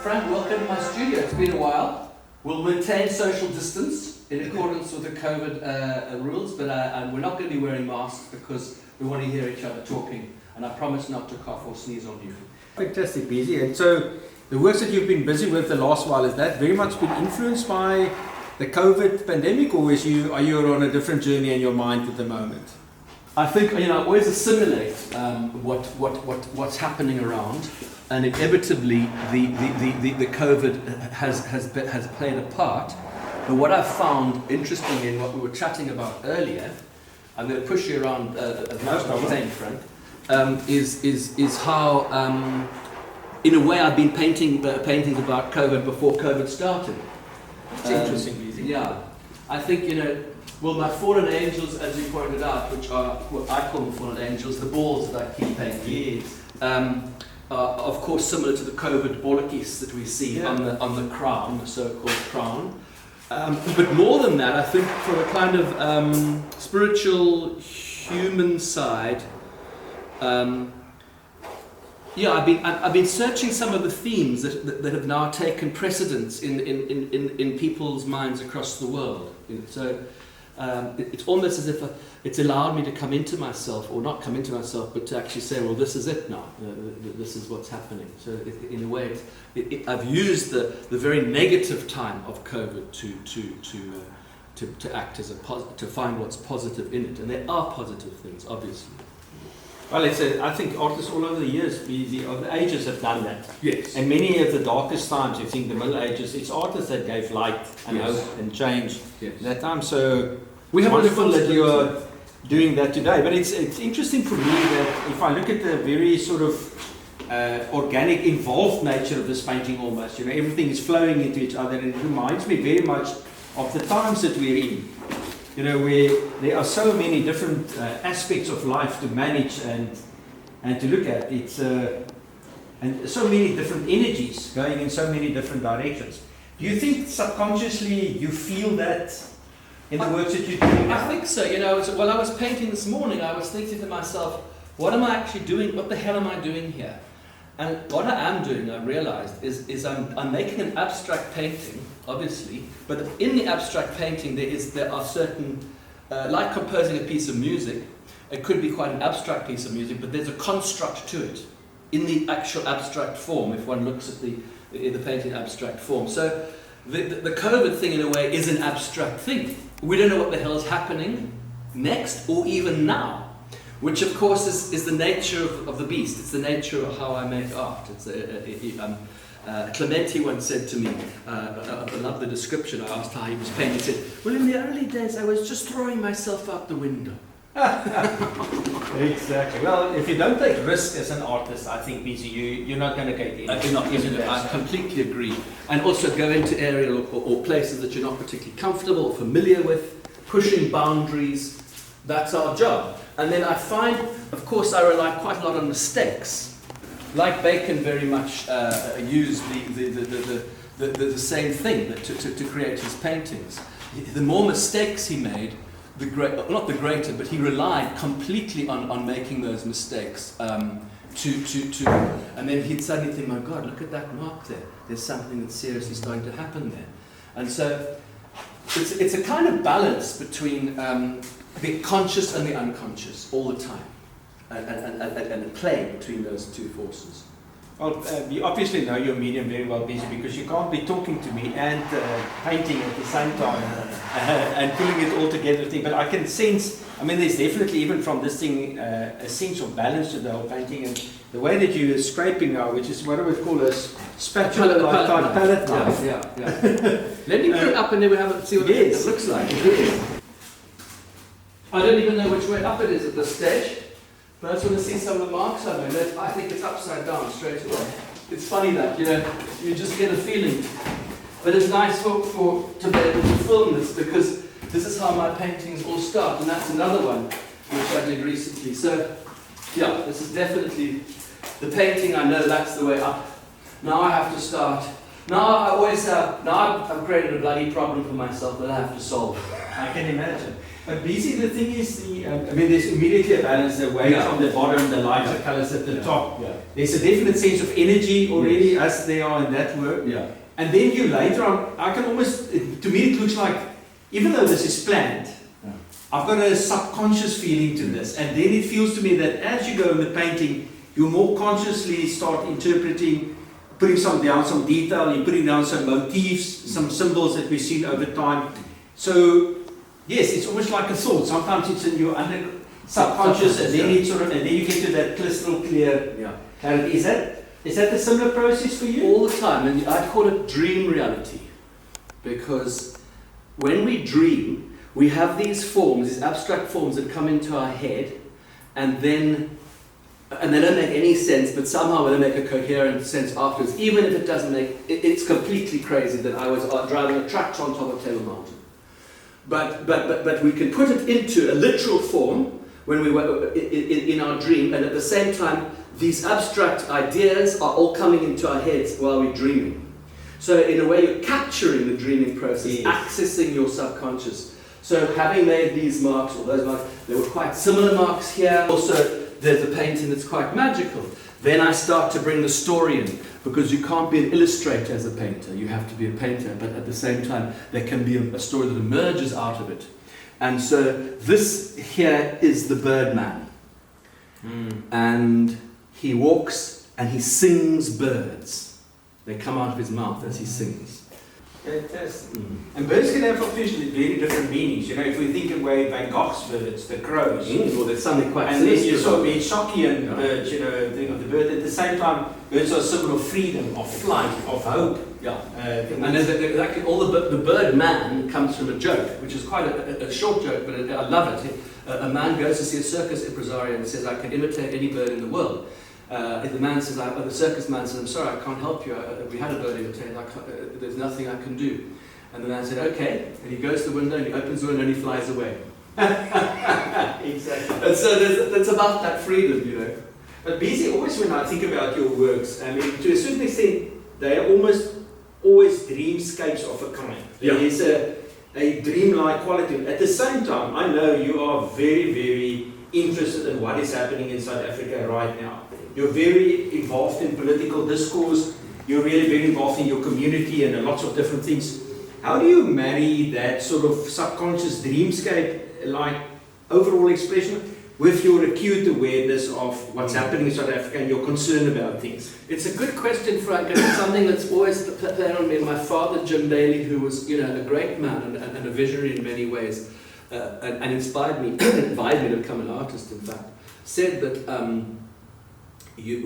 Frank, welcome to my studio. It's been a while. We'll maintain social distance in accordance with the COVID rules, but we're not going to be wearing masks because we want to hear each other talking, and I promise not to cough or sneeze on you. Fantastic, Beezy. And so the works that you've been busy with the last while, has that very much been influenced by the COVID pandemic, or are you on a different journey in your mind at the moment? I think, I always assimilate what's happening around, and inevitably the COVID has played a part. But what I've found interesting in what we were chatting about earlier, I'm going to push you around as much as I can, Frank, is how, in a way, I've been painting paintings about COVID before COVID started. It's interesting, Beezy. Yeah, I think, well, my fallen angels, as you pointed out, which are what I call the fallen angels, the balls that I keep painting, are of course similar to the COVID bollockis that we see on the crown, the so-called crown. But more than that, I think from a kind of spiritual, human side, I've been searching some of the themes that have now taken precedence in people's minds across the world. So it's almost as if it's allowed me to come into myself, or not come into myself, but to actually say, well, this is it now. This is what's happening. So in a way, I've used the very negative time of COVID to act as to find what's positive in it, and there are positive things, obviously. Well, I think artists all over the years, of the ages have done that. Yes. And many of the darkest times, I think the Middle Ages, it's artists that gave light and hope and change that time. So it's wonderful that you are doing that today. But it's interesting for me that if I look at the very sort of organic, involved nature of this painting almost, everything is flowing into each other, and it reminds me very much of the times that we're in. Where there are so many different aspects of life to manage and to look at. It's and so many different energies going in so many different directions. Do you think subconsciously you feel that in the works that you're doing now? I think so. While I was painting this morning, I was thinking to myself, what am I actually doing? What the hell am I doing here? And what I am doing, I realized, is I'm making an abstract painting, obviously, but in the abstract painting there are certain, like composing a piece of music, it could be quite an abstract piece of music, but there's a construct to it, in the actual abstract form, if one looks at the painting abstract form. So the COVID thing, in a way, is an abstract thing. We don't know what the hell is happening next, or even now. Which, of course, is the nature of the beast. It's the nature of how I make art. Clementi once said to me, I love the description, I asked how he was painting, he said, well, in the early days I was just throwing myself out the window. Exactly. Well, if you don't take risk as an artist, I think, Beezy, you're not going to get in. I completely agree. And also go into areas or places that you're not particularly comfortable or familiar with, pushing boundaries. That's our job. And then I find, of course, I rely quite a lot on mistakes. Like Bacon very much used the same thing to create his paintings. The more mistakes he made, not the greater, but he relied completely on making those mistakes. And then he'd suddenly think, my God, look at that mark there. There's something that's seriously starting to happen there. And so it's a kind of balance between the conscious and the unconscious all the time, and a play between those two forces. Well, you obviously know your medium very well, Beezy, because you can't be talking to me and painting at the same time and pulling it all together. But I can sense, there's definitely, even from this thing, a sense of balance to the whole painting, and the way that you're scraping now, which is what I would call a spatula-like type palette knife. Yeah. Let me put it up and then we have a see what it looks like. I don't even know which way up it is at this stage, but I just want to see some of the marks I made. I think it's upside down straight away. It's funny that, you just get a feeling. But it's nice to be able to film this, because this is how my paintings all start, and that's another one which I did recently. So, yeah, this is definitely the painting. I know that's the way up. Now I have to start. Now I've created a bloody problem for myself that I have to solve. I can imagine. But Beezy, the thing is, there's immediately a balance, the weight on the bottom, the lighter colours at the top. Yeah. There's a definite sense of energy already as they are in that work. Yeah. And then you later on, I can almost, to me it looks like, even though this is planned, I've got a subconscious feeling to this. And then it feels to me that as you go in the painting, you more consciously start interpreting, putting some detail, you're putting down some motifs, some symbols that we've seen over time. So, yes, it's almost like a thought. Sometimes it's in your subconscious, and then it and then you get to that crystal clear clarity. Is that a similar process for you? All the time, and I call it dream reality, because when we dream, we have these forms, these abstract forms that come into our head, and they don't make any sense, but somehow they make a coherent sense afterwards. Even if it doesn't make, it's completely crazy that I was driving a tractor on top of Table Mountain. But we can put it into a literal form when we were in our dream, and at the same time, these abstract ideas are all coming into our heads while we're dreaming. So in a way, you're capturing the dreaming process, accessing your subconscious. So having made these marks, or those marks, there were quite similar marks here. Also, there's a painting that's quite magical. Then I start to bring the story in, because you can't be an illustrator as a painter. You have to be a painter, but at the same time, there can be a story that emerges out of it. And so this here is the Birdman. And he walks and he sings birds. They come out of his mouth as he sings. Fantastic. And birds can have obviously very different meanings. If we think of way Van Gogh's birds, the crows, well, there's something quite and then you saw the Shockian birds, the bird. At the same time, birds are a symbol of freedom, of flight, of hope. Yeah. And there's all the bird man comes from a joke, which is quite a short joke, but I love it. A man goes to see a circus impresario and says, "I can imitate any bird in the world." The man says, the circus man says, "I'm sorry, I can't help you. We had a bird imitate. There's nothing I can do." And the man said, "Okay." And he goes to the window and he opens the window and he flies away. Exactly. And so that's about that freedom, But Beezy, always when I think about your works, to a certain extent, they are almost always dreamscapes of a kind. There is a dreamlike quality. At the same time, I know you are very, very interested in what is happening in South Africa right now. You're very involved in political discourse. You're really very involved in your community and lots of different things. How do you marry that sort of subconscious dreamscape, like overall expression, with your acute awareness of what's happening in South Africa and your concern about things? It's a good question, Frank, and it's something that's always played on me. My father, Jim Bailey, who was a great man and a visionary in many ways, and inspired me to become an artist, in fact, said that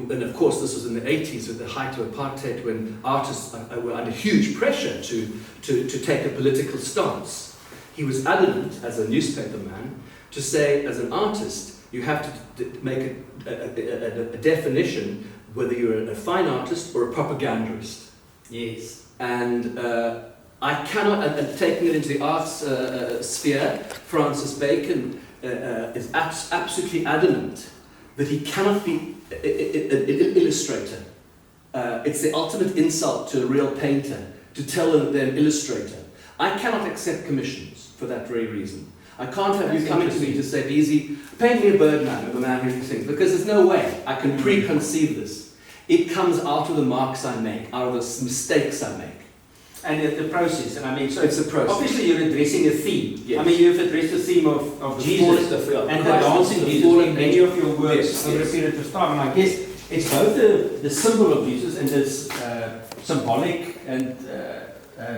and of course this was in the 80s at the height of apartheid, when artists were under huge pressure to take a political stance. He was adamant, as a newspaper man, to say, as an artist, you have to make a definition whether you're a fine artist or a propagandist. Yes. And I cannot, and taking it into the arts sphere, Francis Bacon is absolutely adamant that he cannot be an illustrator. It's the ultimate insult to a real painter to tell them they're an illustrator. I cannot accept commissions for that very reason. I can't have you coming to me to say, "Beezy, paint me a birdman of a man who sings," because there's no way I can preconceive this. It comes out of the marks I make, out of the mistakes I make. And the process, so it's a process. Obviously you're addressing a theme. Yes. You've addressed the theme of Jesus and the dancing Jesus in many of your works over a period of time. And I guess it's both the symbol of Jesus and this symbolic and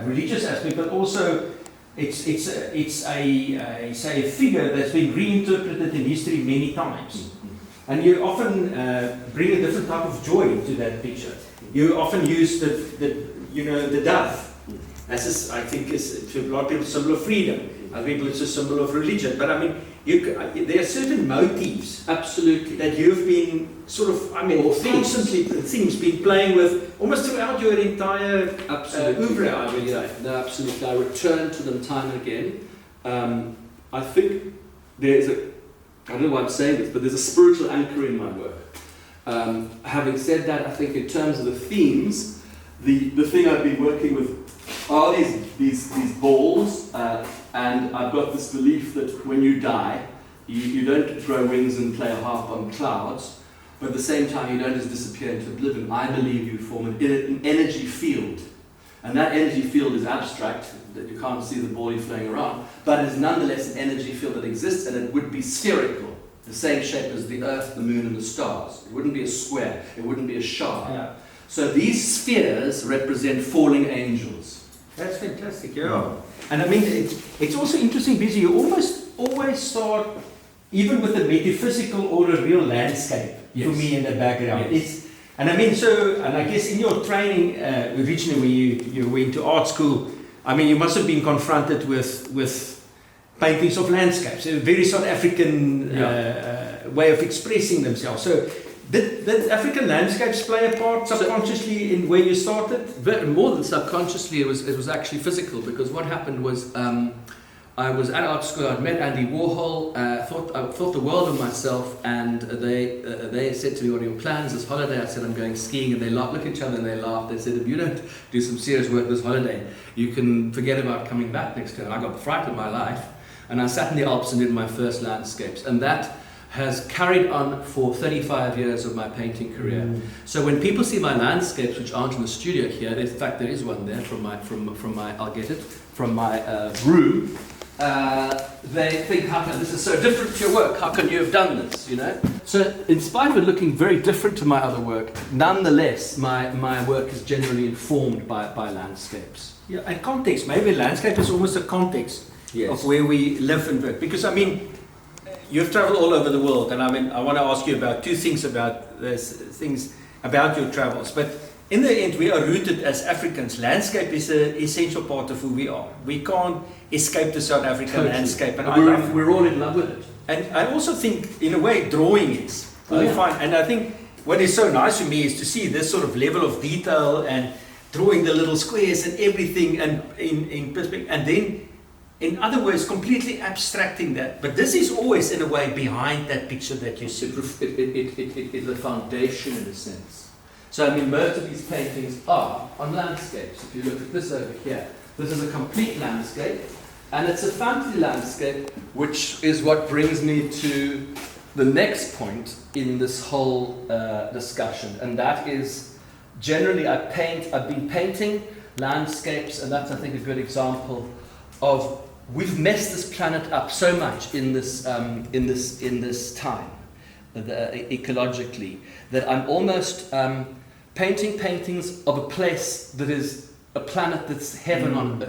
religious aspect, but also it's a figure that's been reinterpreted in history many times. And you often bring a different type of joy to that picture. You often use the dove. As I think is to a lot of people a symbol of freedom. Other people it's a symbol of religion. But there are certain motifs, absolutely, that you've been sort of, constantly things been playing with almost throughout your entire oeuvre, I would say. No, absolutely. I return to them time and again. I think there's I don't know why I'm saying this, but there's a spiritual anchor in my work. Having said that, I think in terms of the themes, the thing I've been working with are these balls, And I've got this belief that when you die, you don't grow wings and play a harp on clouds, but at the same time you don't just disappear into oblivion. I believe you form an energy field. And that energy field is abstract, that you can't see the ball flowing around, but it is nonetheless an energy field that exists, and it would be spherical, the same shape as the Earth, the Moon, and the stars. It wouldn't be a square, it wouldn't be a shard. Yeah. So these spheres represent falling angels. That's fantastic, yeah. And I mean, it's also interesting, Beezy, you almost always start, even with the metaphysical or a real landscape, for me in the background. Yes. And I mean, and I guess in your training, originally when you went to art school, I mean, you must have been confronted with paintings of landscapes, a very South African way of expressing themselves. So did African landscapes play a part subconsciously in where you started? More than subconsciously, it was actually physical, because what happened was I was at art school, I'd met Andy Warhol, I thought the world of myself, and they said to me, what are your plans this holiday? I said, I'm going skiing, and they looked at each other and they laughed. They said, if you don't do some serious work this holiday, you can forget about coming back next year. And I got frightened of my life, and I sat in the Alps and did my first landscapes, and that has carried on for 35 years of my painting career. So when people see my landscapes, which aren't in the studio here, in fact there is one there from my I'll get it, from my room, they think, how can this is so different to your work, how can you have done this, you know? So in spite of it looking very different to my other work, nonetheless my work is generally informed by landscapes. Yeah, and context. Maybe landscape is almost a context of where we live and work. Because I mean, you've traveled all over the world, and I mean, I want to ask you about two things about this, things about your travels. But in the end, we are rooted as Africans. Landscape is an essential part of who we are. We can't escape the South African landscape, and we're all in love with it. And I also think, in a way, drawing is. And I think what is so nice for me is to see this sort of level of detail and drawing the little squares and everything, and in perspective, and then, in other words, completely abstracting that. But this is always, in a way, behind that picture that you see. It is a foundation, in a sense. So, I mean, most of these paintings are on landscapes. If you look at this over here, this is a complete landscape, and it's a fantasy landscape, which is what brings me to the next point in this whole discussion, and that is, generally, I've been painting landscapes, and that's, I think, a good example of we've messed this planet up so much in this time, ecologically, that I'm almost painting paintings of a place that is a planet that's heaven,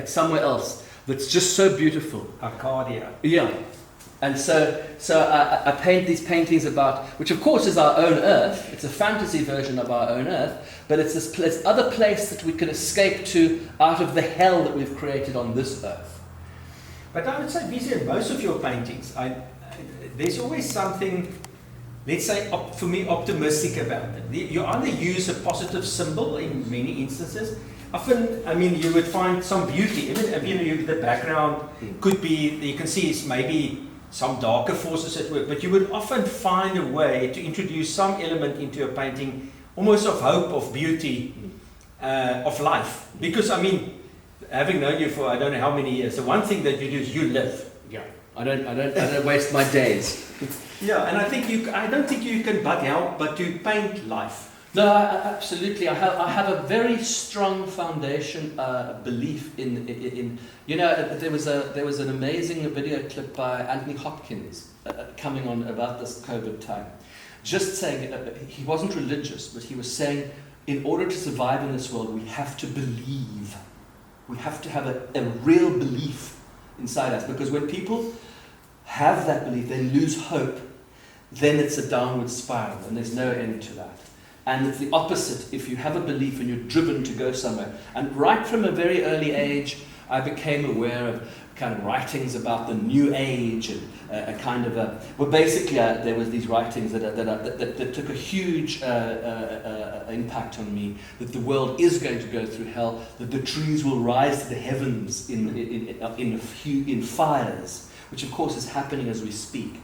somewhere else, that's just so beautiful. Arcadia. Yeah. And so I paint these paintings about, which of course is our own Earth. It's a fantasy version of our own Earth, but it's this other place that we can escape to out of the hell that we've created on this Earth. But I would say, Beezy, in most of your paintings, there's always something, let's say, for me, optimistic about it. You either use a positive symbol in many instances. Often, I mean, you would find some beauty. Even the background could be, you can see it's maybe some darker forces at work, but you would often find a way to introduce some element into a painting, almost of hope, of beauty, of life. Because, I mean, having known you for I don't know how many years, the one thing that you do is you live. Yeah. I don't waste my days. Yeah, and I don't think you can but help but to paint life. No, absolutely. I have a very strong foundation belief in you know, there was an amazing video clip by Anthony Hopkins coming on about this COVID time, just saying he wasn't religious, but he was saying, in order to survive in this world, we have to believe. We have to have a real belief inside us, because when people have that belief, they lose hope, then it's a downward spiral, and there's no end to that. And it's the opposite if you have a belief and you're driven to go somewhere. And right from a very early age, I became aware of kind of writings about the New Age and there was these writings that took a huge impact on me, that the world is going to go through hell, that the trees will rise to the heavens in fires, which of course is happening as we speak.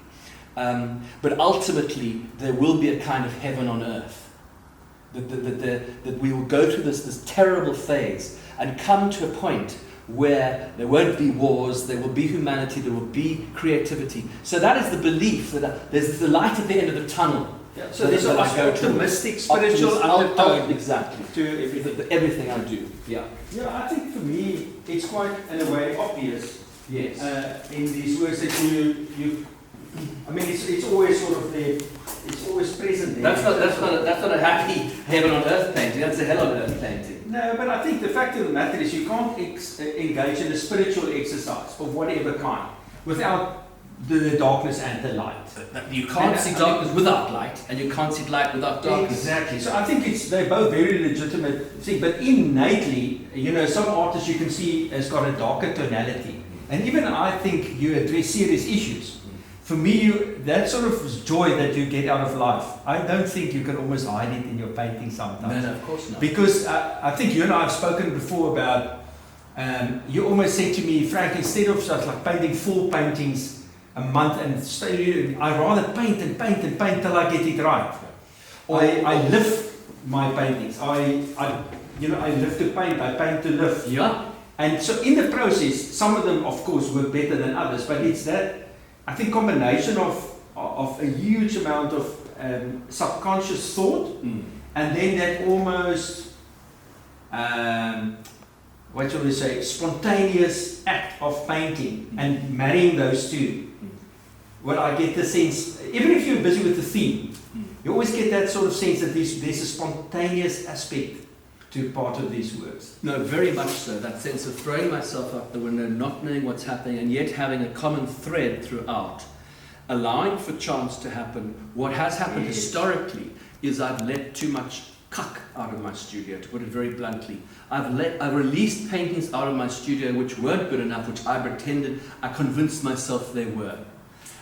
But ultimately, there will be a kind of heaven on earth. That we will go through this terrible phase and come to a point where there won't be wars, there will be humanity, there will be creativity. So that is the belief that there's the light at the end of the tunnel. Yeah, so there's an optimistic, spiritual undertone exactly to everything. Everything I do. Yeah. Yeah, I think for me it's quite in a way obvious. Yes. In these works that you I mean it's always sort of there. It's always present there. That's not a happy heaven on earth painting. That's a hell on earth painting. No, but I think the fact of the matter is you can't engage in a spiritual exercise of whatever kind without the darkness and the light. You can't see darkness without light, and you can't see light without darkness. Exactly. So I think they're both very legitimate things, but innately, some artists you can see has got a darker tonality. And even I think you address serious issues. For me, that sort of joy that you get out of life, I don't think you can almost hide it in your painting sometimes. No, of course not. Because I think you and I have spoken before about, you almost said to me, Frank, instead of just like painting 4 paintings a month and stay, I rather paint and paint and paint till I get it right. I live my paintings. I live to paint, I paint to live. Yeah. And so in the process, some of them, of course, work better than others, but it's that, I think, combination of a huge amount of subconscious thought, and then that almost, what shall we say, spontaneous act of painting, and marrying those two. Well, I get the sense, even if you're busy with the theme, you always get that sort of sense that there's a spontaneous aspect to part of these works. No, very much so. That sense of throwing myself out the window, not knowing what's happening, and yet having a common thread throughout, allowing for chance to happen. What has happened historically is I've let too much cuck out of my studio, to put it very bluntly. I've released paintings out of my studio which weren't good enough, which I convinced myself they were.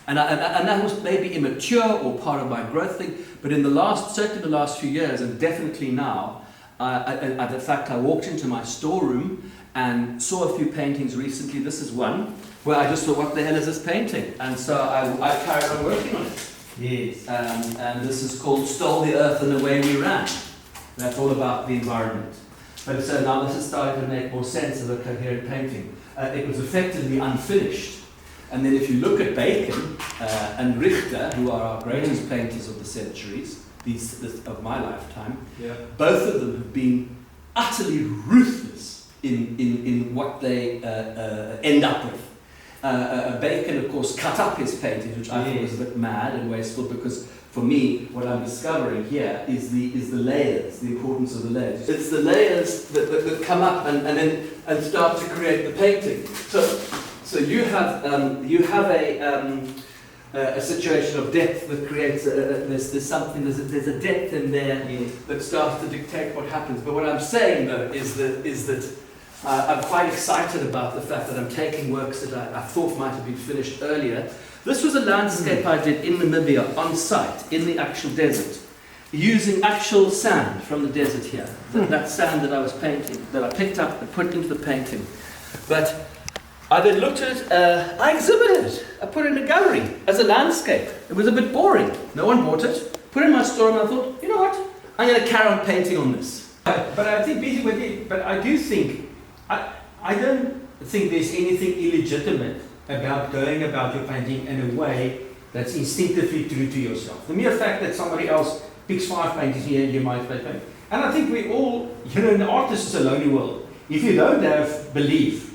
And that was maybe immature or part of my growth thing, but certainly the last few years, and definitely now, in fact, I walked into my storeroom and saw a few paintings recently. This is one where I just thought, what the hell is this painting? And so I carried on working on it. Yes. And this is called Stole the Earth and Away We Ran. That's all about the environment. But so now this is starting to make more sense of a coherent painting. It was effectively unfinished. And then if you look at Bacon and Richter, who are our greatest painters of the centuries, of my lifetime, both of them have been utterly ruthless in what they end up with. Bacon, of course, cut up his paintings, which I thought was a bit mad and wasteful, because for me, what I'm discovering here is the layers, the importance of the layers. It's the layers that come up and start to create the painting. So you have a situation of depth that creates there's a depth in there that starts to dictate what happens. But what I'm saying though is that I'm quite excited about the fact that I'm taking works that I thought might have been finished earlier. This was a landscape I did in Namibia on site in the actual desert, using actual sand from the desert here. That sand that I was painting, that I picked up and put into the painting. But I then looked at it, I exhibited it. I put it in a gallery as a landscape. It was a bit boring. No one bought it. Put it in my store and I thought, you know what? I'm going to carry on painting on this. But I think Beezy, but I do think, I don't think there's anything illegitimate about going about your painting in a way that's instinctively true to yourself. The mere fact that somebody else picks 5 paintings here and you might paint. And I think we all, an artist is a lonely world. If you don't have belief,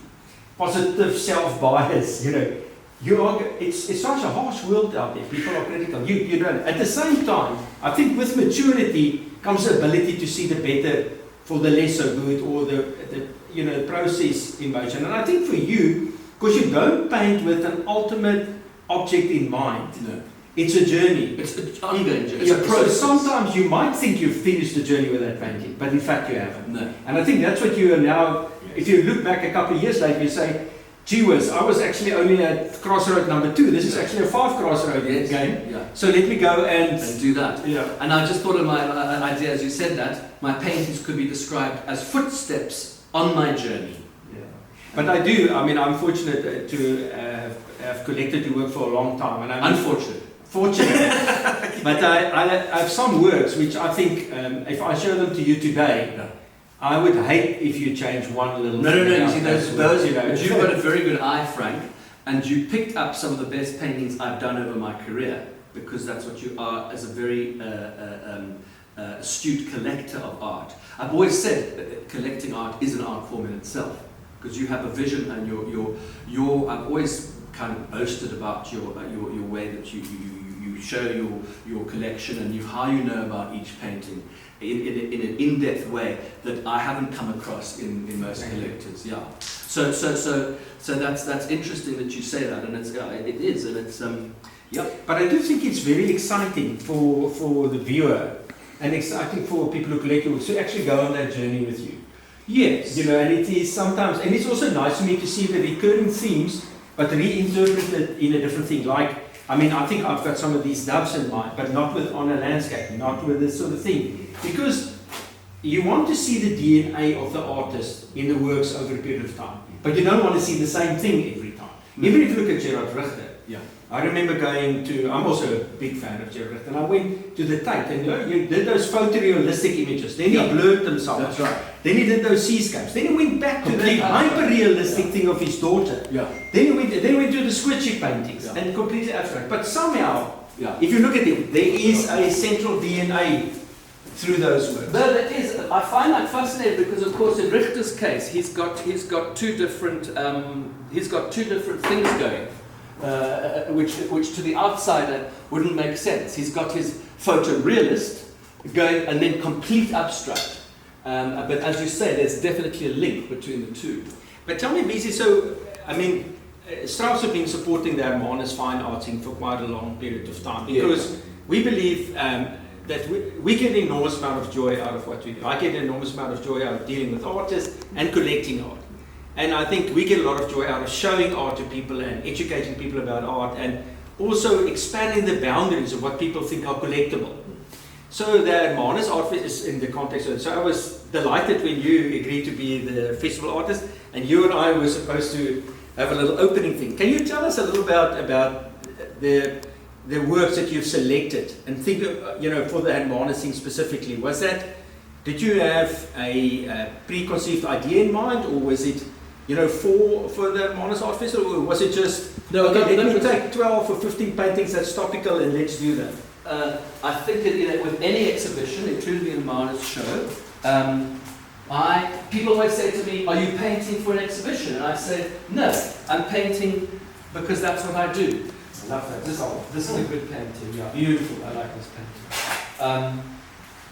positive self-bias, it's such a harsh world out there. People are critical. You don't. At the same time, I think with maturity comes the ability to see the better for the lesser good, or the process in motion. And I think for you, because you don't paint with an ultimate object in mind. No. It's a journey. It's an ongoing journey. So sometimes you might think you've finished the journey with that painting, but in fact you haven't. No. And I think that's what you are now. If you look back a couple of years later, you say, gee whiz, I was actually only at crossroad number 2. This is actually a 5 crossroad game. Yeah. So let me go and do that. Yeah. And I just thought of my idea as you said that. My paintings could be described as footsteps on my journey. Yeah. But I'm fortunate to have collected your work for a long time. And I'm unfortunate. But I have some works which I think, if I show them to you today, I would hate if you change one little No, thing. you see, those, you know, but you've got a very good eye, Frank, and you picked up some of the best paintings I've done over my career, because that's what you are as a very astute collector of art. I've always said that collecting art is an art form in itself, because you have a vision, and I've always kind of boasted about your way that you show your collection and how you know about each painting in an in-depth way that I haven't come across in most collectors. Yeah. So that's interesting that you say that, and it is, and it's yeah. But I do think it's very exciting for the viewer, and exciting for people who collect yours to actually go on that journey with you. Yes. You know, and it is sometimes, and it's also nice for me to see the recurring themes, but reinterpreted in a different thing. Like, I mean, I think I've got some of these doves in mind, but not on a landscape, not with this sort of thing. Because you want to see the DNA of the artist in the works over a period of time, but you don't want to see the same thing every time. Even if you look at Gerard Richter, yeah. I remember going to, I'm also a big fan of Gerard Richter, and I went to the Tate, and you did those photorealistic images, then he blurred them so much. That's right. Then he did those seascapes. Then he went back to the hyper-realistic thing of his daughter. Yeah. Then he went to the squishy paintings and completely abstract. But somehow, if you look at it, there is a central DNA through those works. No, there is. I find that fascinating because, of course, in Richter's case, he's got two different things going, which to the outsider wouldn't make sense. He's got his photorealist going, and then complete abstract. But as you say, there's definitely a link between the two. But tell me, Beezy, so, I mean, Strauss have been supporting the Hermanus fine arts for quite a long period of time, because we believe that we get an enormous amount of joy out of what we do. I get an enormous amount of joy out of dealing with artists and collecting art. And I think we get a lot of joy out of showing art to people and educating people about art, and also expanding the boundaries of what people think are collectible. So the Hermanus Art Festival is in the context of it. So I was delighted when you agreed to be the festival artist, and you and I were supposed to have a little opening thing. Can you tell us a little about the works that you've selected, and think of, for the Hermanus thing specifically? Did you have a preconceived idea in mind, or was it for the Hermanus Art Festival, or was it just let me take 12 or 15 paintings that's topical and let's do that? I think that with any exhibition, including the Hermanus show, people always say to me, "Are you painting for an exhibition?" And I say, "No, I'm painting because that's what I do." I love that. This is a good painting. Yeah, beautiful. I like this painting.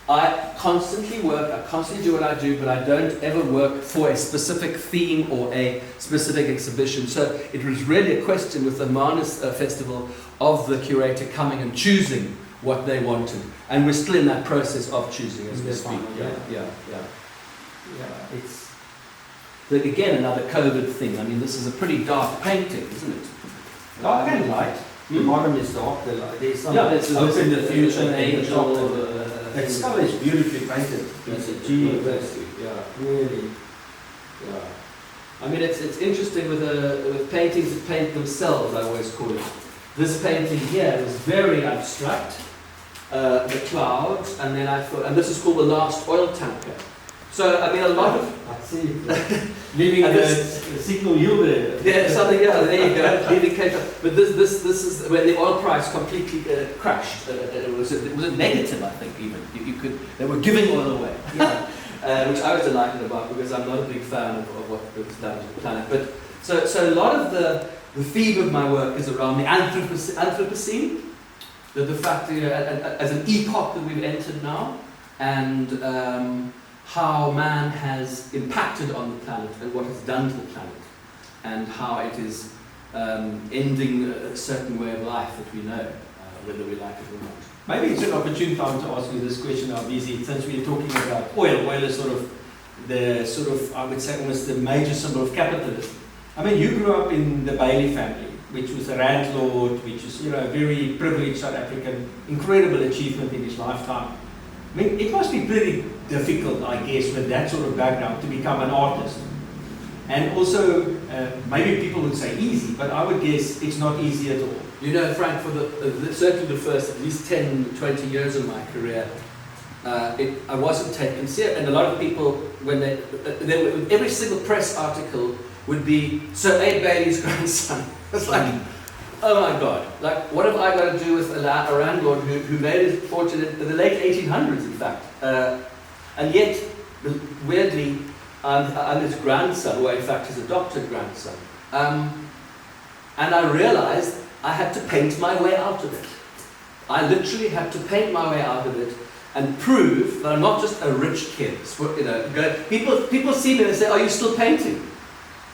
I constantly work. I constantly do what I do, but I don't ever work for a specific theme or a specific exhibition. So it was really a question with the Hermanus Festival of the curator coming and choosing what they wanted, and we're still in that process of choosing as we speak. Yeah. It's again another COVID thing. I mean, this is a pretty dark painting, isn't it? Dark and light. The bottom is dark. The light. There's some hope in the future. An angel. That skull is beautifully painted. Really. Yeah. I mean, it's interesting with paintings that paint themselves. I always call it. This painting here is very abstract. The clouds, and then I thought, and this is called The Last Oil Tanker. So I mean, a lot of I see. Leaving the signal yield there. Yeah, something. Yeah, there you go. Leaving Cape Town. But this is when the oil price completely crashed. It was a negative, I think. Even they were giving oil away, which I was delighted about because I'm not a big fan of what was done to the planet. But so a lot of the theme of my work is around the Anthropocene, the fact that as an epoch that we've entered now, and how man has impacted on the planet and what it's done to the planet, and how it is ending a certain way of life that we know, whether we like it or not. Maybe it's an opportune time to ask you this question now, Beezy, since we're talking about oil. Oil is I would say, almost the major symbol of capitalism. I mean, you grew up in the Bailey family, which was a landlord, which is a very privileged South African, incredible achievement in his lifetime. I mean, it must be pretty difficult, I guess, with that sort of background to become an artist. And also, maybe people would say easy, but I would guess it's not easy at all. Frank, for certainly the first at least 10, 20 years of my career, I wasn't taken seriously, and a lot of people, when every single press article would be Sir A. Bailey's grandson. It's like, oh my God! Like, what have I got to do with a landlord who made his fortune in the late 1800s, in fact? And yet, weirdly, I'm his grandson, or in fact his adopted grandson. And I realized I had to paint my way out of it. I literally had to paint my way out of it and prove that I'm not just a rich kid. You know, people see me and they say, "Are you still painting?"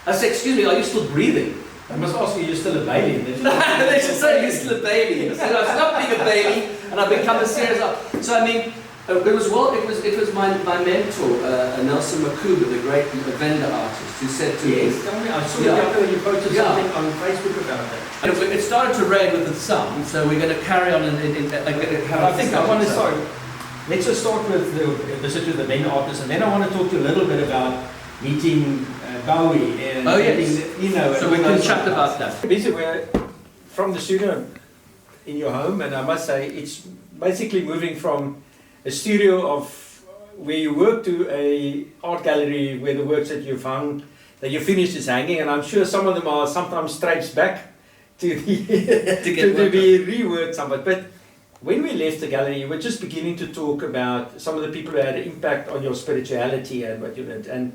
I say, "Excuse me, are you still breathing?" I must ask you, you're still a Bailey? They should say, "You're still a Bailey." I said, "I stopped being a Bailey and I've become a serious artist." So I mean, it was my mentor, Nelson Makuba, the great vendor artist, who said to me, "Yes, tell me, I saw the other you posted something on Facebook about that." And it started to rain with the sun, so we're going to carry on Let's just start with the visit to the vendor artist, and then I want to talk to you a little bit about meeting Bowie. And so we can chat about that. Basically, we're from the studio in your home, and I must say it's basically moving from a studio of where you work to a art gallery where the works that you've hung, that you finished, is hanging, and I'm sure some of them are sometimes stripes back to be reworked somewhat. But when we left the gallery, you were just beginning to talk about some of the people who had an impact on your spirituality and what you did. And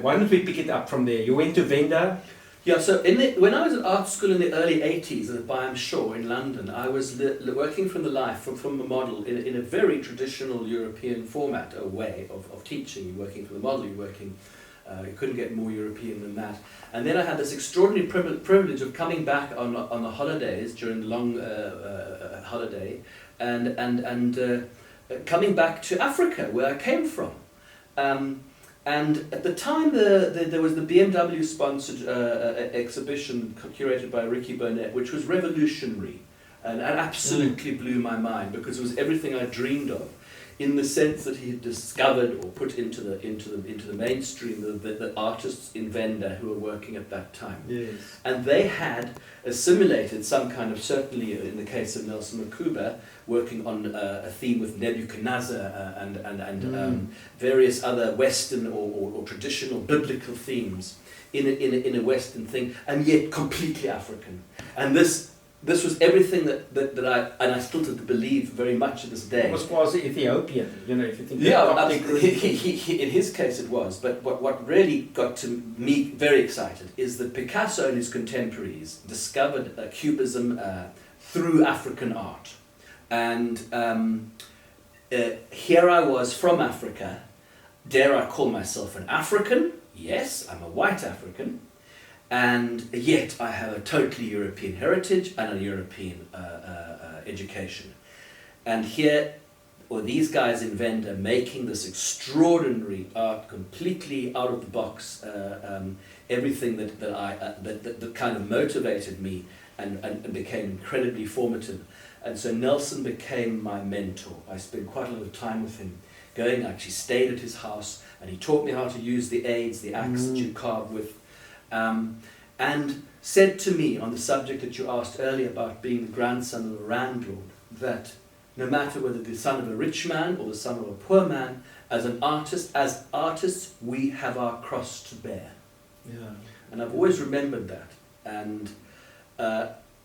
why don't we pick it up from there? You went to Venda. Yeah, so when I was at art school in the early 80s at Byam Shaw in London, I was working from the life, from the model, in a very traditional European format, a way of teaching. You're working from the model, you couldn't get more European than that. And then I had this extraordinary privilege of coming back on the holidays, during the long holiday, and coming back to Africa, where I came from. And at the time, there was the BMW sponsored exhibition curated by Ricky Burnett, which was revolutionary and absolutely blew my mind, because it was everything I dreamed of, in the sense that he had discovered or put into the mainstream the artists in Venda who were working at that time. Yes. And they had assimilated some kind of, certainly in the case of Nelson Makuba, working on a theme with Nebuchadnezzar and various other Western or traditional biblical themes in a Western thing, and yet completely African. And this was everything that I still believe very much to this day. It was quasi Ethiopian, if you think. Yeah, he in his case it was. But what really got to me very excited is that Picasso and his contemporaries discovered Cubism through African art. And here I was from Africa. Dare I call myself an African? Yes, I'm a white African. And yet I have a totally European heritage and a European education. And here, these guys in Venda making this extraordinary art, completely out of the box, everything that kind of motivated me and became incredibly formative. And so Nelson became my mentor. I spent quite a lot of time with him. I actually stayed at his house, and he taught me how to use the aids, the axe that you carve with. And said to me on the subject that you asked earlier about being the grandson of a landlord, that no matter whether the son of a rich man or the son of a poor man, as artists, we have our cross to bear. Yeah. And I've always remembered that. And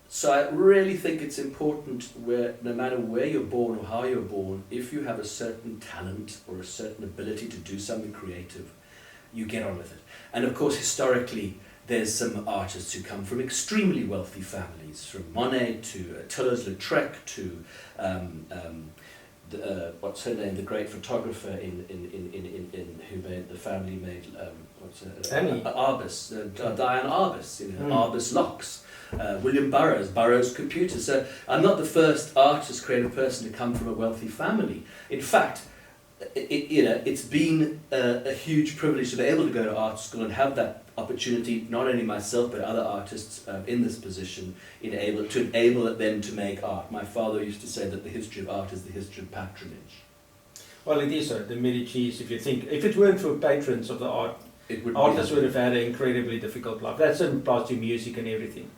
so I really think it's important, no matter where you're born or how you're born, if you have a certain talent or a certain ability to do something creative, you get on with it. And of course, historically, there's some artists who come from extremely wealthy families, from Monet to Toulouse-Lautrec to what's her name, the great photographer who made the family made Arbus, Diane Arbus, Arbus locks. William Burroughs computers. So I'm not the first artist, creative person to come from a wealthy family. In fact, it's been a huge privilege to be able to go to art school and have that opportunity, not only myself but other artists in this position, to enable them to make art. My father used to say that the history of art is the history of patronage. Well, it is so. The Medicis, if it weren't for patrons of the art, artists would have had an incredibly difficult life. That's in regards to music and everything.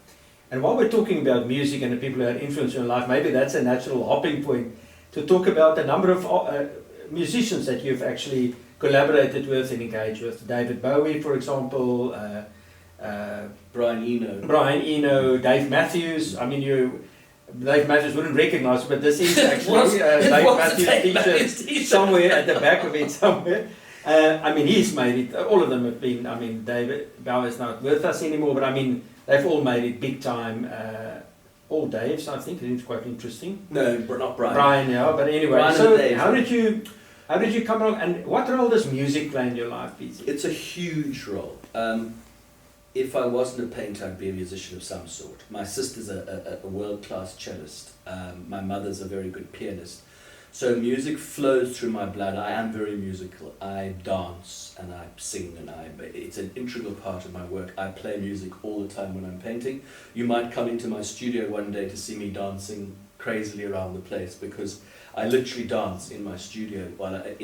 And while we're talking about music and the people who had influence in your life, maybe that's a natural hopping point to talk about a number of musicians that you've actually collaborated with and engaged with. David Bowie, for example, Brian Eno. Brian Eno, Dave Matthews. I mean, Dave Matthews wouldn't recognise it, but this is actually Dave Matthews t-shirt somewhere at the back of it somewhere. I mean, he's made it. All of them have been. I mean, David Bowie is not with us anymore, but I mean, they've all made it big time. All Daves, I think. It's quite interesting. No, not Brian. Brian, yeah. But anyway, Brian so Dave. how did you come along? And what role does music play in your life, Beezy? It's a huge role. If I wasn't a painter, I'd be a musician of some sort. My sister's a world-class cellist. My mother's a very good pianist. So music flows through my blood. I am very musical. I dance and I sing and it's an integral part of my work. I play music all the time when I'm painting. You might come into my studio one day to see me dancing crazily around the place because I literally dance in my studio while I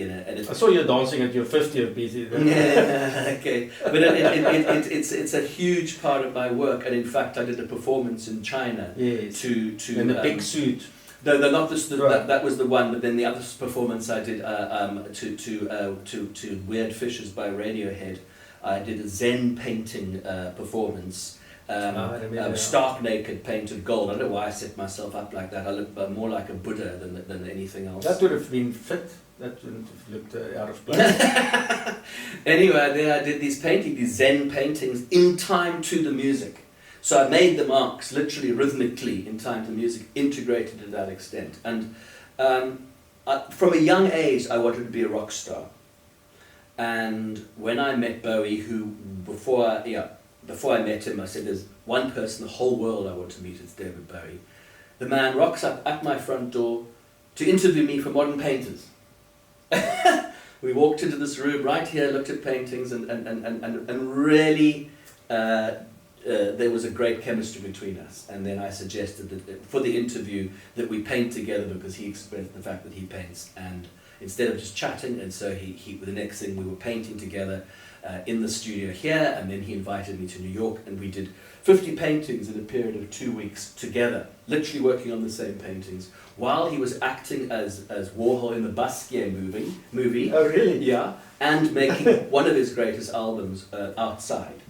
saw you dancing at your 50th, Beezy. Yeah, okay. But it's a huge part of my work, and in fact, I did a performance in China. Yes. To in a big suit. No, not this. Right. That was the one. But then the other performance I did to Weird Fishes by Radiohead. I did a Zen painting performance. Stark naked, painted gold. I don't know why I set myself up like that. I look more like a Buddha than anything else. That would have been fit. That wouldn't have looked out of place. Anyway, then I did these Zen paintings in time to the music. So I made the marks literally rhythmically in time to music, integrated to that extent. And from a young age, I wanted to be a rock star. And when I met Bowie, before I met him, I said, there's one person in the whole world I want to meet, it's David Bowie. The man rocks up at my front door to interview me for Modern Painters. We walked into this room right here, looked at paintings, and really there was a great chemistry between us. And then I suggested that for the interview that we paint together because he expressed the fact that he paints. And instead of just chatting, and so the next thing we were painting together in the studio here, and then he invited me to New York, and we did 50 paintings in a period of 2 weeks together, literally working on the same paintings, while he was acting as Warhol in the Basquiat movie. Oh, really? Yeah, and making one of his greatest albums, Outside.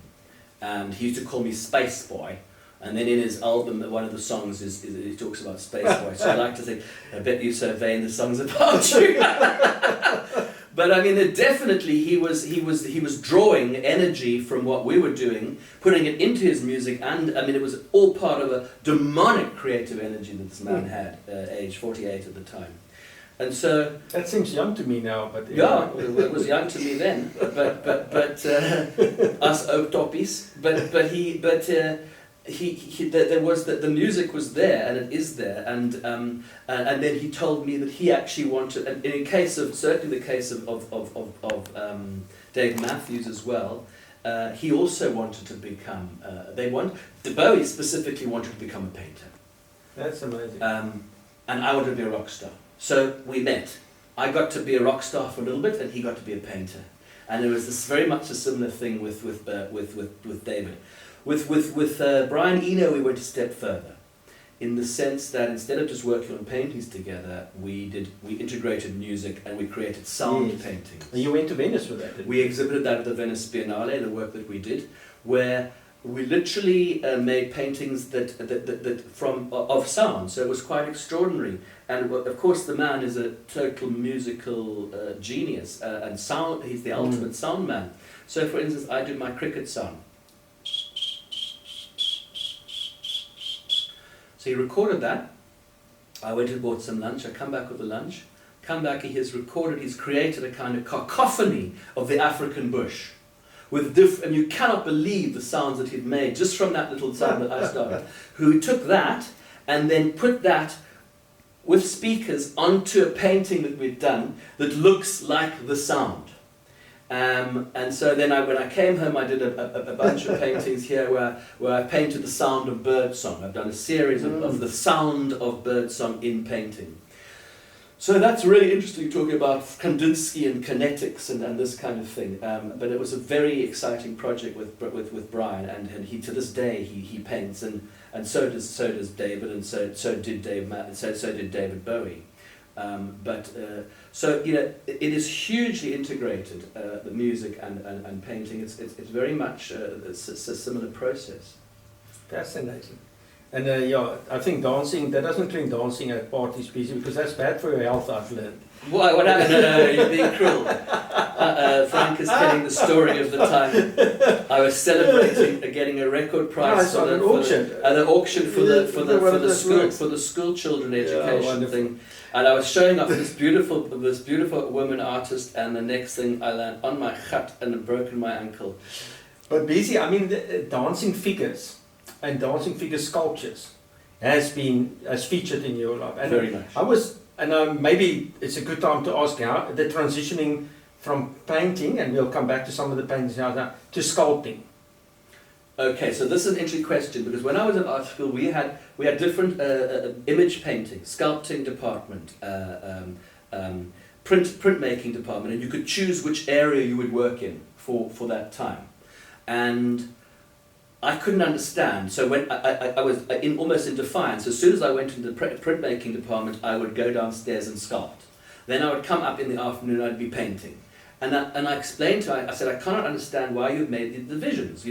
And he used to call me Space Boy. And then in his album, one of the songs is he talks about Space Boy. So I like to think, I bet you so vain, the song's about you. But I mean, definitely he was drawing energy from what we were doing, putting it into his music, and I mean, it was all part of a demonic creative energy that this man had, age 48 at the time. And so that seems young to me now, but yeah, it was young to me then. But us oak toppies. There was the music was there, and it is there, and then he told me that he actually wanted, and in case of certainly the case of Dave Matthews as well, he also wanted to become. Bowie specifically wanted to become a painter. That's amazing. And I wanted to be a rock star. So we met. I got to be a rock star for a little bit, and he got to be a painter. And it was this very much a similar thing with David. With Brian Eno, we went a step further, in the sense that instead of just working on paintings together, we integrated music and we created sound paintings. And you went to Venice with that, didn't you? We exhibited that at the Venice Biennale, the work that we did, where we literally made paintings of sound. So it was quite extraordinary. And of course, the man is a total musical genius, and sound. He's the ultimate sound man. So, for instance, I do my cricket sound. So he recorded that. I went and bought some lunch. I come back with the lunch. Come back, he has created a kind of cacophony of the African bush. And you cannot believe the sounds that he'd made just from that little sound that I started. Who took that and then put that with speakers onto a painting that we'd done that looks like the sound. And so then when I came home, I did a bunch of paintings here where I painted the sound of birdsong. I've done a series of the sound of birdsong in painting. So that's really interesting, talking about Kandinsky and kinetics and this kind of thing. But it was a very exciting project with Brian, and he to this day he paints, and so does David, and so did David Bowie. So it is hugely integrated, the music and painting. It's very much a similar process. Fascinating. And I think dancing, that doesn't include dancing at parties, Beezy, because that's bad for your health, I've learned. Why? What happened? No, you're being cruel. Frank is telling the story of the time I was celebrating getting a record prize at an auction for the school children education thing, and I was showing off this beautiful woman artist, and the next thing I landed on my gut and had broken my ankle. But Beezy, I mean, the dancing figures and dancing figure sculptures has featured in your life. And very much. Maybe it's a good time to ask how the transitioning from painting, and we'll come back to some of the paintings now, to sculpting. Okay, so this is an interesting question, because when I was in art school, we had different image painting, sculpting department, printmaking department, and you could choose which area you would work in for that time. And I couldn't understand, so when I was almost in defiance. As soon as I went into the printmaking department, I would go downstairs and sculpt. Then I would come up in the afternoon, I'd be painting. And I explained to her, I said, I cannot understand why you've made the divisions.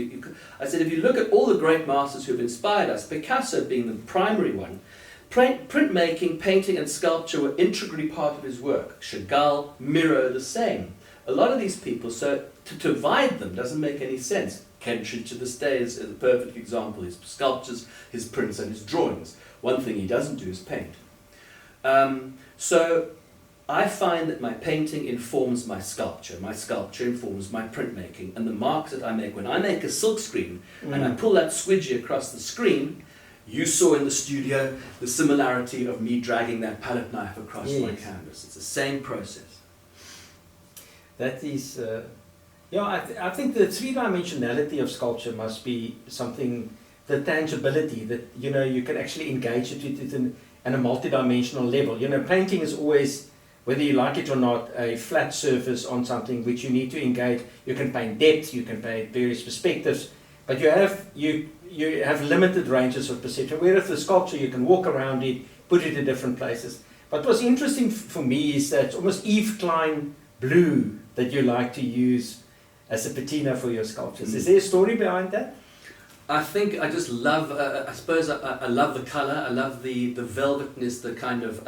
I said, if you look at all the great masters who have inspired us, Picasso being the primary one, printmaking, painting and sculpture were integrally part of his work. Chagall, Miro, the same. A lot of these people, so to divide them doesn't make any sense. Kentridge to this day is a perfect example. His sculptures, his prints and his drawings. One thing he doesn't do is paint. So I find that my painting informs my sculpture informs my printmaking, and the marks that I make. When I make a silk screen and I pull that squidgy across the screen, you saw in the studio the similarity of me dragging that palette knife across my canvas. It's the same process. That is... I think the three-dimensionality of sculpture must be something, the tangibility that you can actually engage it with it in a multi-dimensional level. Painting is always, whether you like it or not, a flat surface on something which you need to engage. You can paint depth, you can paint various perspectives, but you have limited ranges of perception. Whereas the sculpture, you can walk around it, put it in different places. But what's interesting for me is that it's almost Yves Klein blue that you like to use as a patina for your sculptures. Is there a story behind that? I think I just love, I suppose I love the colour, I love the velvetness, the kind of,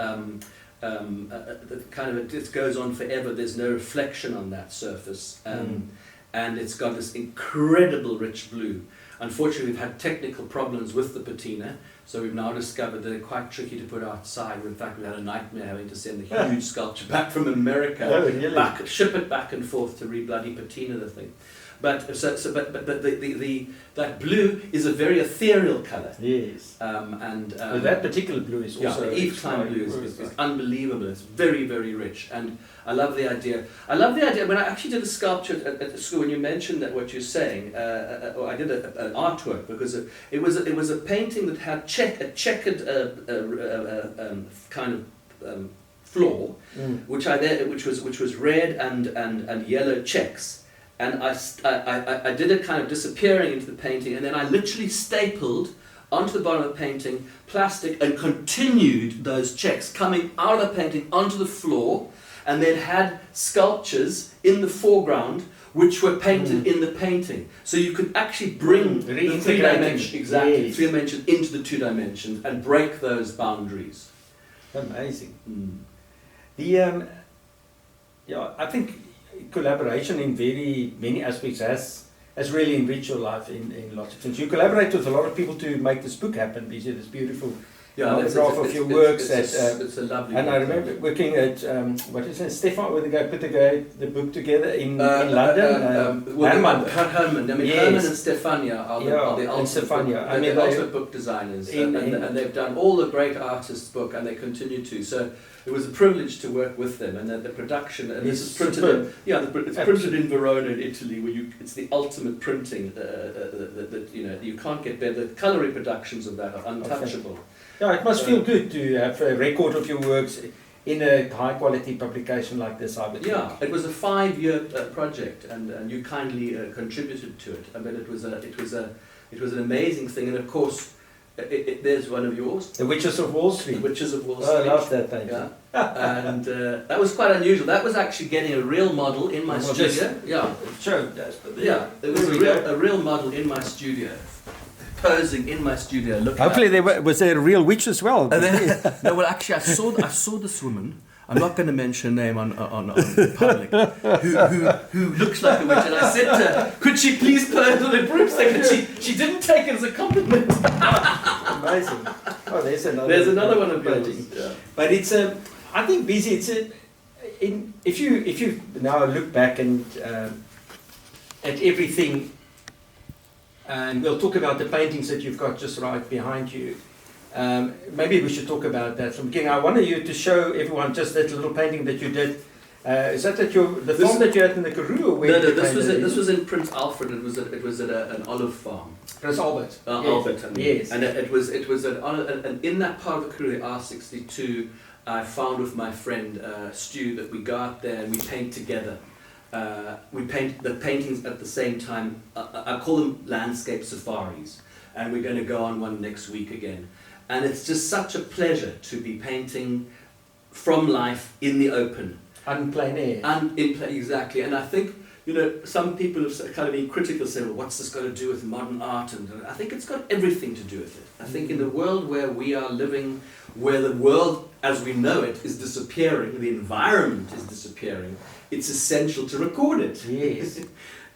it just goes on forever. There's no reflection on that surface. And it's got this incredible rich blue. Unfortunately, we've had technical problems with the patina, so we've now discovered that they're quite tricky to put outside. In fact, we had a nightmare having to send a huge sculpture back from America, ship it back and forth to re-bloody patina the thing. But that blue is a very ethereal colour. Yes. But that particular blue is also the Yves Klein blue is unbelievable. It's very, very rich, and I love the idea. When I actually did a sculpture at the school. When you mentioned that, what you're saying, I did an artwork because it was a painting that had a checkered kind of floor, which was red and yellow checks. And I did it kind of disappearing into the painting, and then I literally stapled onto the bottom of the painting plastic and continued those checks coming out of the painting onto the floor, and then had sculptures in the foreground which were painted in the painting. So you could actually bring the three dimensions into the two dimensions and break those boundaries. Amazing. I think collaboration in very many aspects has really enriched your life in lots of things. You collaborate with a lot of people to make this book happen. This beautiful photograph of your works. It's a lovely and I remember working at Stefan, where the guy put the book together in London. Herman. Herman and Stefania are the ultimate book designers, and they've done all the great artists' book, and they continue to. So it was a privilege to work with them, and the production. And this is printed. It's printed in Verona, in Italy, where it's the ultimate printing. That you can't get better. The colour reproductions of that are untouchable. Yeah, it must feel good to have a record of your works in a high quality publication like this, I would think. It was a 5-year project, and you kindly contributed to it. I mean, it was an amazing thing, and of course, there's one of yours. The Witches of Wall Street. The Witches of Wall Street. I love that painting. Yeah. And that was quite unusual. That was actually getting a real model in my studio. Yeah, Sure, that's yeah. It was a real model in my studio, posing in my studio. Looking. Hopefully, was there a real witch as well? And then, no, well, actually, I saw this woman. I'm not going to mention her name on public. Who looks like a witch, and I said to her, "Could she please pose on a broomstick?" And she didn't take it as a compliment. Amazing. Oh, there's another one of yours. Yeah. But it's I think Beezy. If you now look back and at everything, and we'll talk about the paintings that you've got just right behind you. Maybe we should talk about that from the beginning. I wanted you to show everyone just that little painting that you did. Is that the farm that you had in the Karoo? No, this was in Prince Alfred. It was at an olive farm. Prince Albert. Yes. Albert. Yes. And it was and in that part of the Karoo, R62, I found with my friend Stu that we go out there and we paint together. We paint the paintings at the same time. I call them landscape safaris, and we're going to go on one next week again. And it's just such a pleasure to be painting from life in the open. And plein air. Exactly. And I think, some people have kind of been critical, saying, well, what's this got to do with modern art? And I think it's got everything to do with it. I think in the world where we are living, where the world as we know it is disappearing, the environment is disappearing, it's essential to record it. Yes.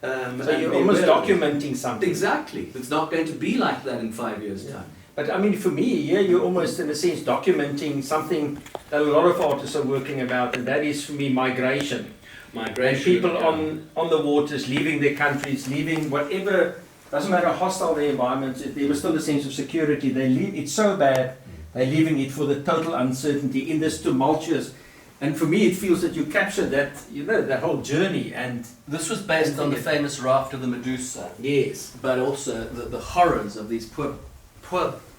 So you're almost documenting something. Exactly. It's not going to be like that in 5 years' time. But I mean, for me, you're almost in a sense documenting something that a lot of artists are working about, and that is for me migration. And people on the waters, leaving their countries, leaving whatever, doesn't matter how hostile the environment, there was still a sense of security. They leave, it's so bad, they're leaving it for the total uncertainty in this tumultuous. And for me, it feels that you captured that, that whole journey. And this was based on the famous raft of the Medusa. Yes. But also the horrors of these poor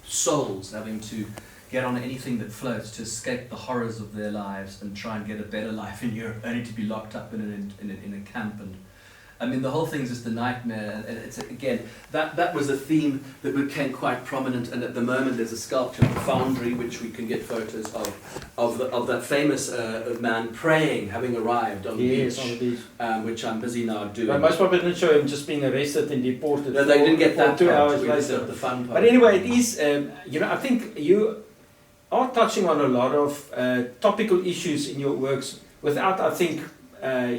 souls having to get on anything that floats to escape the horrors of their lives and try and get a better life in Europe, only to be locked up in a camp. And I mean, the whole thing's just a nightmare. And it's again, that was a theme that became quite prominent. And at the moment, there's a sculpture at the Foundry, which we can get photos of that famous man praying, having arrived on the beach, which I'm busy now doing. But most people didn't show him just being arrested and deported. No, they didn't get that 2 hours later. later. The fun part. But anyway, it is. I think you are touching on a lot of topical issues in your works without, I think,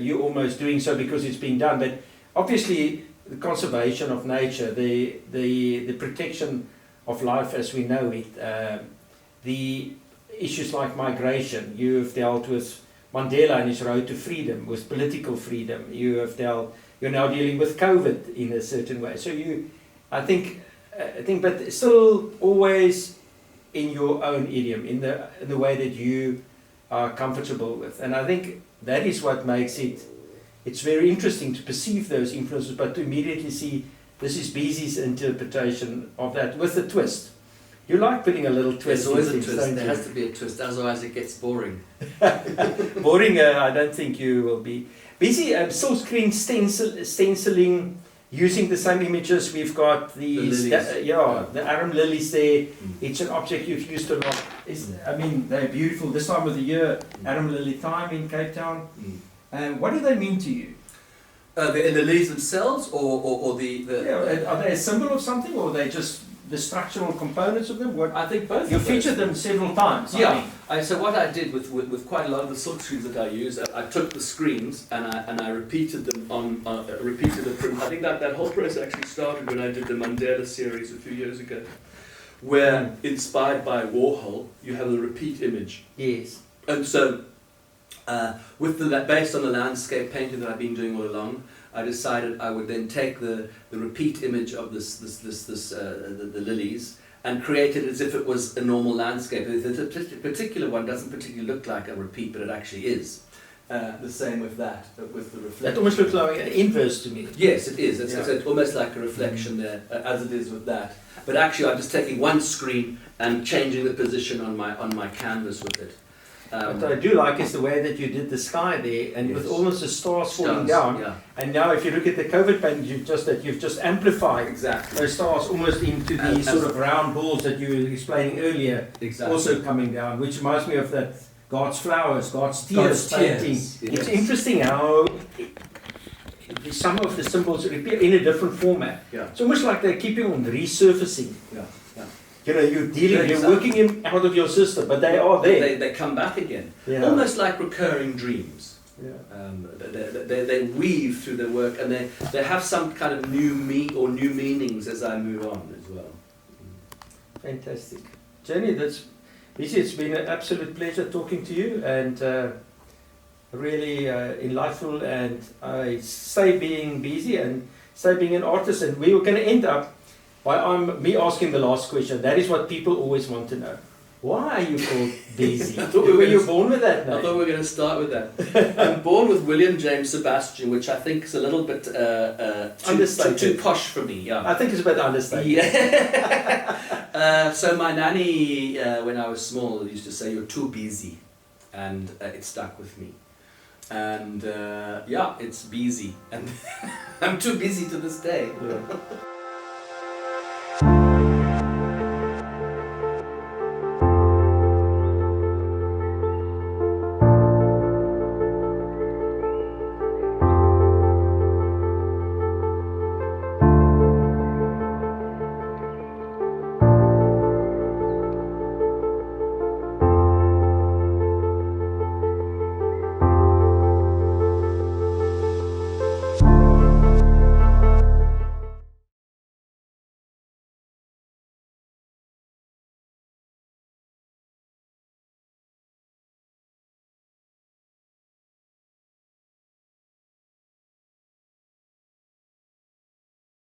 you almost doing so because it's being done. But obviously, the conservation of nature, the protection of life as we know it, the issues like migration. You have dealt with Mandela and his road to freedom, with political freedom. You're now dealing with COVID in a certain way. So I think, but still always in your own idiom, in the way that you are comfortable with. And I think that is what makes it's very interesting to perceive those influences, but to immediately see this is Beezy's interpretation of that with a twist. You like putting a little twist. There's always a twist. There has to be a twist, otherwise it gets boring. Boring, I don't think you will be. Beezy, still screen stenciling, using the same images. We've got the arum lilies there. It's an object you've used a lot. I mean, they're beautiful. This time of the year, arum lily time in Cape Town. What do they mean to you? The lilies themselves, or the are they a symbol of something, or are they just the structural components of them? I think both. You featured them several times. Yeah. So what I did with quite a lot of the silk screens that I use, I took the screens and I repeated them repeated the print. I think that whole process actually started when I did the Mandela series a few years ago, where inspired by Warhol, you have a repeat image. Yes. And so, based on the landscape painting that I've been doing all along, I decided I would then take the repeat image of the lilies and create it as if it was a normal landscape. The particular one doesn't particularly look like a repeat, but it actually is. The same with that, with the reflection. That almost looks like an inverse to me. Yes, it is. It's almost like a reflection there, as it is with that. But actually, I'm just taking one screen and changing the position on my canvas with it. What I do like is the way that you did the sky there, and with almost the stars falling down. Yeah. And now, if you look at the COVID painting, you've just amplified those stars almost into the sort of round balls that you were explaining earlier. Exactly. Also coming down, which reminds me of that God's flowers, God's tears painting. Yes. It's interesting how some of the symbols appear in a different format. Yeah. It's almost like they're keeping on resurfacing. Yeah. Yeah. You know, you're Exactly. working them out of your system, but they are there. They come back again. Yeah. Almost like recurring dreams. Yeah. They weave through their work, and they have some kind of new meanings as I move on as well. Fantastic. Jenny, it's been an absolute pleasure talking to you, and really enlightful, and stay being busy and stay being an artist. And we were going to end up by me asking the last question. That is what people always want to know. Why are you called Beezy? Were you born with that name? I thought we were going to start with that. I'm born with William James Sebastian, which I think is a little bit too posh for me. Yeah. I think it's a bit understated. Yeah. So my nanny, when I was small, used to say, "You're too busy," and it stuck with me. And yeah, it's Beezy, and I'm too busy to this day. Yeah.